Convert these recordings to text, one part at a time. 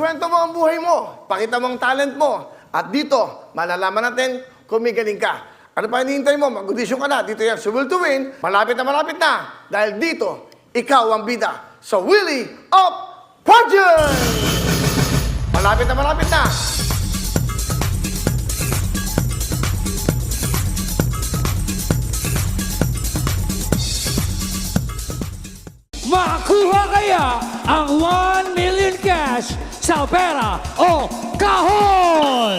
Ikwento mo ang buhay mo. Pakita mo ang talent mo. At dito, malalaman natin kung may galing ka. Ano pa hinihintay mo? Mag-audition ka na. Dito yan, sa Will to Win. Malapit na. Dahil dito, ikaw ang bida sa Wheel of Fortune! Malapit na. Makakuha kaya ang 1 million cash sa pera o kahon?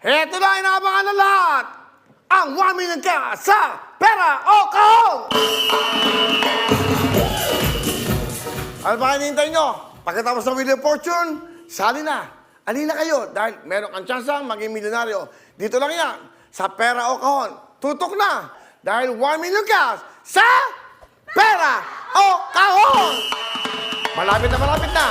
Heto na inaabangan ng lahat! Ang 1 million ka sa pera o kahon! Ano ba hinihintay nyo? Pagkatapos ng Wheel of Fortune, sali na. Alina kayo dahil meron kang tsansang maging milyonaryo. Dito lang yan, sa pera o kahon. Tutok na dahil 1 million ka sa pera o kahon! Malapit na.